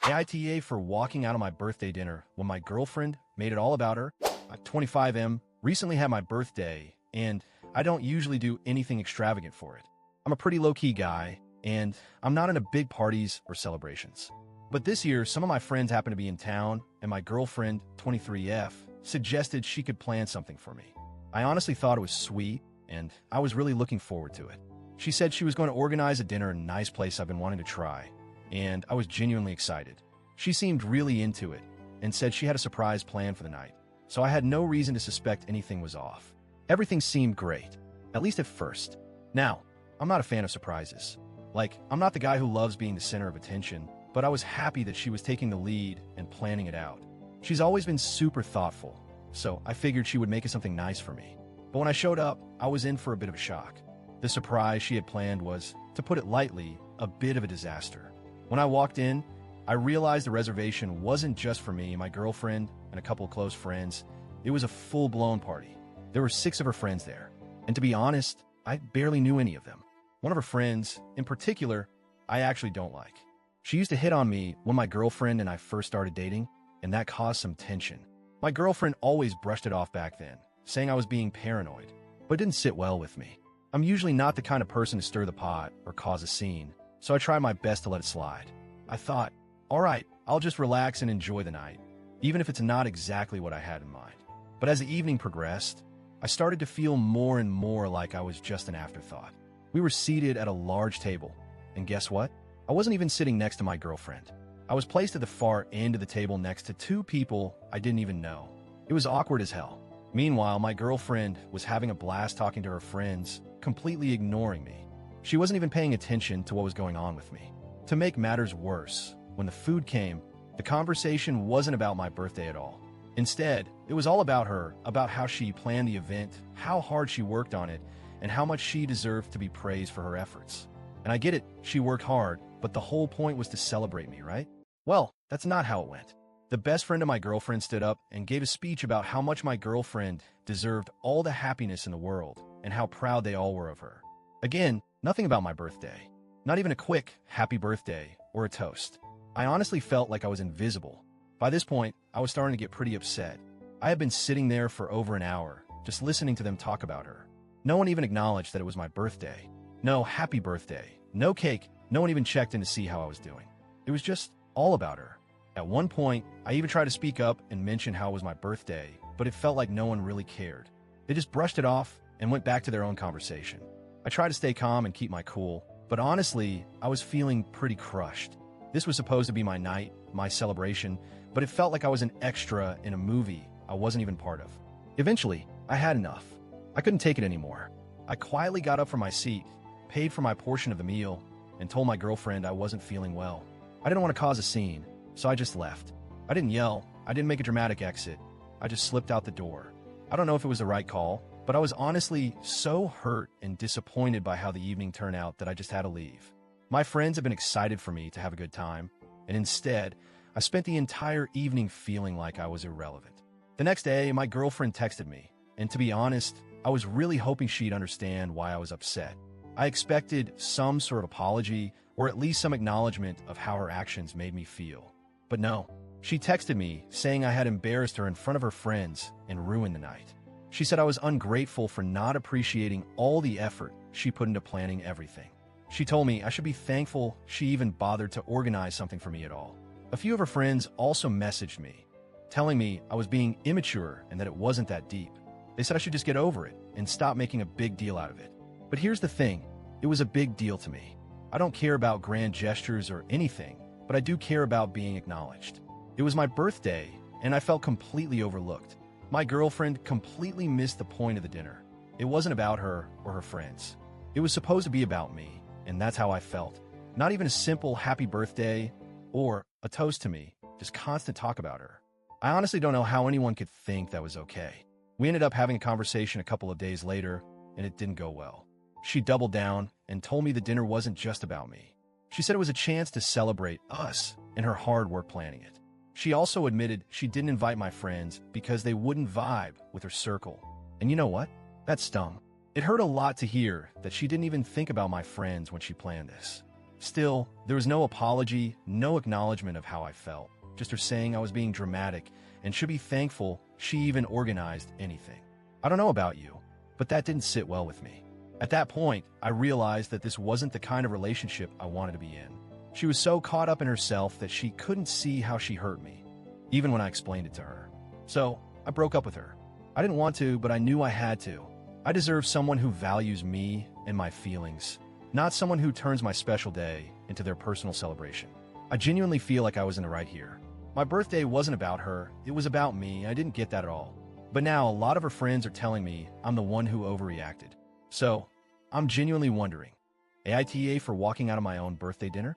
AITA for walking out on my birthday dinner when my girlfriend made it all about her. I'm 25M, recently had my birthday, and I don't usually do anything extravagant for it. I'm a pretty low-key guy, and I'm not into big parties or celebrations. But this year, some of my friends happened to be in town, and my girlfriend, 23F, suggested she could plan something for me. I honestly thought it was sweet, and I was really looking forward to it. She said she was going to organize a dinner in a nice place I've been wanting to try, and I was genuinely excited. She seemed really into it, and said she had a surprise plan for the night, so I had no reason to suspect anything was off. Everything seemed great, at least at first. Now, I'm not a fan of surprises. I'm not the guy who loves being the center of attention, but I was happy that she was taking the lead and planning it out. She's always been super thoughtful, so I figured she would make it something nice for me. But when I showed up, I was in for a bit of a shock. The surprise she had planned was, to put it lightly, a bit of a disaster. When I walked in, I realized the reservation wasn't just for me, my girlfriend, and a couple of close friends. It was a full-blown party. There were 6 of her friends there, and to be honest, I barely knew any of them. One of her friends, in particular, I actually don't like. She used to hit on me when my girlfriend and I first started dating, and that caused some tension. My girlfriend always brushed it off back then, saying I was being paranoid, but it didn't sit well with me. I'm usually not the kind of person to stir the pot or cause a scene, so I try my best to let it slide. I thought, all right, I'll just relax and enjoy the night, even if it's not exactly what I had in mind. But as the evening progressed, I started to feel more and more like I was just an afterthought. We were seated at a large table, and guess what? I wasn't even sitting next to my girlfriend. I was placed at the far end of the table next to 2 people I didn't even know. It was awkward as hell. Meanwhile, my girlfriend was having a blast talking to her friends, completely ignoring me. She wasn't even paying attention to what was going on with me. To make matters worse, when the food came, the conversation wasn't about my birthday at all. Instead, it was all about her, about how she planned the event, how hard she worked on it, and how much she deserved to be praised for her efforts. And I get it, she worked hard, but the whole point was to celebrate me, right? Well, that's not how it went. The best friend of my girlfriend stood up and gave a speech about how much my girlfriend deserved all the happiness in the world and how proud they all were of her. Again, nothing about my birthday. Not even a quick happy birthday or a toast. I honestly felt like I was invisible. By this point, I was starting to get pretty upset. I had been sitting there for over an hour, just listening to them talk about her. No one even acknowledged that it was my birthday. No happy birthday, no cake, no one even checked in to see how I was doing. It was just all about her. At one point, I even tried to speak up and mention how it was my birthday, but it felt like no one really cared. They just brushed it off and went back to their own conversation. I tried to stay calm and keep my cool, but honestly, I was feeling pretty crushed. This was supposed to be my night, my celebration, but it felt like I was an extra in a movie I wasn't even part of. Eventually, I had enough. I couldn't take it anymore. I quietly got up from my seat, paid for my portion of the meal, and told my girlfriend I wasn't feeling well. I didn't want to cause a scene, so I just left. I didn't yell, I didn't make a dramatic exit. I just slipped out the door. I don't know if it was the right call, but I was honestly so hurt and disappointed by how the evening turned out that I just had to leave. My friends have been excited for me to have a good time, and instead, I spent the entire evening feeling like I was irrelevant. The next day, my girlfriend texted me, and to be honest, I was really hoping she'd understand why I was upset. I expected some sort of apology, or at least some acknowledgement of how her actions made me feel. But no, she texted me saying I had embarrassed her in front of her friends and ruined the night. She said I was ungrateful for not appreciating all the effort she put into planning everything. She told me I should be thankful she even bothered to organize something for me at all. A few of her friends also messaged me, telling me I was being immature and that it wasn't that deep. They said I should just get over it and stop making a big deal out of it. But here's the thing, it was a big deal to me. I don't care about grand gestures or anything, but I do care about being acknowledged. It was my birthday, and I felt completely overlooked. My girlfriend completely missed the point of the dinner. It wasn't about her or her friends. It was supposed to be about me, and that's how I felt. Not even a simple happy birthday or a toast to me, just constant talk about her. I honestly don't know how anyone could think that was okay. We ended up having a conversation a couple of days later, and it didn't go well. She doubled down and told me the dinner wasn't just about me. She said it was a chance to celebrate us and her hard work planning it. She also admitted she didn't invite my friends because they wouldn't vibe with her circle. And you know what? That stung. It hurt a lot to hear that she didn't even think about my friends when she planned this. Still, there was no apology, no acknowledgement of how I felt, just her saying I was being dramatic and should be thankful she even organized anything. I don't know about you, but that didn't sit well with me. At that point, I realized that this wasn't the kind of relationship I wanted to be in. She was so caught up in herself that she couldn't see how she hurt me, even when I explained it to her. So, I broke up with her. I didn't want to, but I knew I had to. I deserve someone who values me and my feelings, not someone who turns my special day into their personal celebration. I genuinely feel like I was in the right here. My birthday wasn't about her, it was about me. I didn't get that at all. But now a lot of her friends are telling me I'm the one who overreacted. So, I'm genuinely wondering, AITA for walking out of my own birthday dinner?